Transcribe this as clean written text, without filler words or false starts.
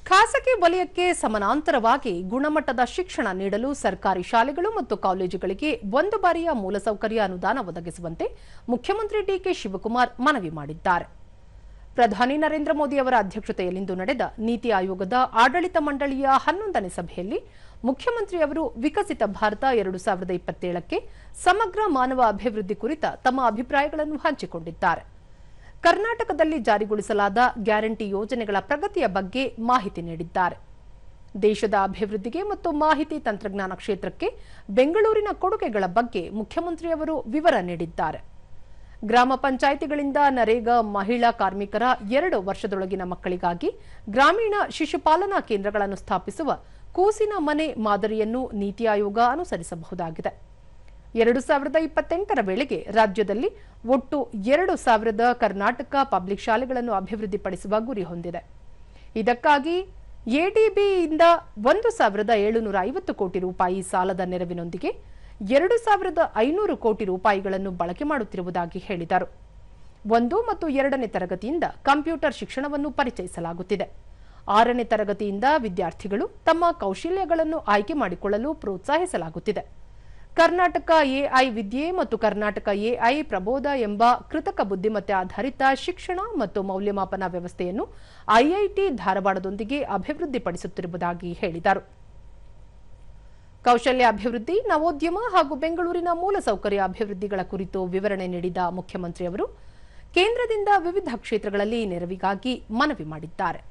ಖಾಸಗಿ ವಲಯಕ್ಕೆ ಸಮಾನಾಂತರವಾಗಿ ಗುಣಮಟ್ಟದ ಶಿಕ್ಷಣ ನೀಡಲು ಸರ್ಕಾರಿ ಶಾಲೆಗಳು ಮತ್ತು ಕಾಲೇಜುಗಳಿಗೆ ಒಂದು ಬಾರಿಯ ಮೂಲಸೌಕರ್ಯ ಅನುದಾನ ಒದಗಿಸುವಂತೆ ಮುಖ್ಯಮಂತ್ರಿ ಡಿಕೆ ಶಿವಕುಮಾರ್ ಮನವಿ ಮಾಡಿದ್ದಾರೆ. ಪ್ರಧಾನಿ ನರೇಂದ್ರ ಮೋದಿ ಅವರ ಅಧ್ಯಕ್ಷತೆಯಲ್ಲಿಂದು ನಡೆದ ನೀತಿ ಆಯೋಗದ ಆಡಳಿತ ಮಂಡಳಿಯ 11ನೇ ಸಭೆಯಲ್ಲಿ ಮುಖ್ಯಮಂತ್ರಿಯವರು ವಿಕಸಿತ ಭಾರತ 2027ಕ್ಕೆ ಸಮಗ್ರ ಮಾನವ ಅಭಿವೃದ್ಧಿ ಕುರಿತ ತಮ್ಮ ಅಭಿಪ್ರಾಯಗಳನ್ನು ಹಂಚಿಕೊಂಡಿದ್ದಾರೆ. ಕರ್ನಾಟಕದಲ್ಲಿ ಜಾರಿಗೊಳಿಸಲಾದ ಗ್ಯಾರಂಟಿ ಯೋಜನೆಗಳ ಪ್ರಗತಿಯ ಬಗ್ಗೆ ಮಾಹಿತಿ ನೀಡಿದ್ದಾರೆ. ದೇಶದ ಅಭಿವೃದ್ಧಿಗೆ ಮತ್ತು ಮಾಹಿತಿ ತಂತ್ರಜ್ಞಾನ ಕ್ಷೇತ್ರಕ್ಕೆ ಬೆಂಗಳೂರಿನ ಕೊಡುಗೆಗಳ ಬಗ್ಗೆ ಮುಖ್ಯಮಂತ್ರಿಯವರು ವಿವರ ನೀಡಿದ್ದಾರೆ. ಗ್ರಾಮ ಪಂಚಾಯಿತಿಗಳಿಂದ ನರೇಗಾ ಮಹಿಳಾ ಕಾರ್ಮಿಕರ 2 ವರ್ಷದೊಳಗಿನ ಮಕ್ಕಳಿಗಾಗಿ ಗ್ರಾಮೀಣ ಶಿಶುಪಾಲನಾ ಕೇಂದ್ರಗಳನ್ನು ಸ್ಥಾಪಿಸುವ ಕೂಸಿನ ಮನೆ ಮಾದರಿಯನ್ನು ನೀತಿ ಆಯೋಗ ಅನುಸರಿಸಬಹುದಾಗಿದೆ. 2028ರ ವೇಳೆಗೆ ರಾಜ್ಯದಲ್ಲಿ ಒಟ್ಟು 2,000 ಕರ್ನಾಟಕ ಪಬ್ಲಿಕ್ ಶಾಲೆಗಳನ್ನು ಅಭಿವೃದ್ಧಿಪಡಿಸುವ ಗುರಿ ಹೊಂದಿದೆ. ಇದಕ್ಕಾಗಿ ಎಡಿಬಿಯಿಂದ 1,750 ಕೋಟಿ ರೂಪಾಯಿ ಸಾಲದ ನೆರವಿನೊಂದಿಗೆ 2,500 ಕೋಟಿ ರೂಪಾಯಿಗಳನ್ನು ಬಳಕೆ ಮಾಡುತ್ತಿರುವುದಾಗಿ ಹೇಳಿದರು. 1 ಮತ್ತು 2ನೇ ತರಗತಿಯಿಂದ ಕಂಪ್ಯೂಟರ್ ಶಿಕ್ಷಣವನ್ನು ಪರಿಚಯಿಸಲಾಗುತ್ತಿದೆ. 6ನೇ ತರಗತಿಯಿಂದ ವಿದ್ಯಾರ್ಥಿಗಳು ತಮ್ಮ ಕೌಶಲ್ಯಗಳನ್ನು ಆಯ್ಕೆ ಮಾಡಿಕೊಳ್ಳಲು ಪ್ರೋತ್ಸಾಹಿಸಲಾಗುತ್ತಿದೆ. ಕರ್ನಾಟಕ ಎಐ ವಿದ್ಯೆ ಮತ್ತು ಕರ್ನಾಟಕ ಎಐ ಪ್ರಬೋಧ ಎಂಬ ಕೃತಕ ಬುದ್ಧಿಮತ್ತೆ ಆಧಾರಿತ ಶಿಕ್ಷಣ ಮತ್ತು ಮೌಲ್ಯಮಾಪನ ವ್ಯವಸ್ಥೆಯನ್ನು ಐಐಟಿ ಧಾರವಾಡದೊಂದಿಗೆ ಅಭಿವೃದ್ಧಿಪಡಿಸುತ್ತಿರುವುದಾಗಿ ಹೇಳಿದರು. ಕೌಶಲ್ಯ ಅಭಿವೃದ್ಧಿ, ನವೋದ್ಯಮ ಹಾಗೂ ಬೆಂಗಳೂರಿನ ಮೂಲಸೌಕರ್ಯ ಅಭಿವೃದ್ಧಿಗಳ ಕುರಿತು ವಿವರಣೆ ನೀಡಿದ ಮುಖ್ಯಮಂತ್ರಿಯವರು ಕೇಂದ್ರದಿಂದ ವಿವಿಧ ಕ್ಷೇತ್ರಗಳಲ್ಲಿ ನೆರವಿಗಾಗಿ ಮನವಿ ಮಾಡಿದ್ದಾರೆ.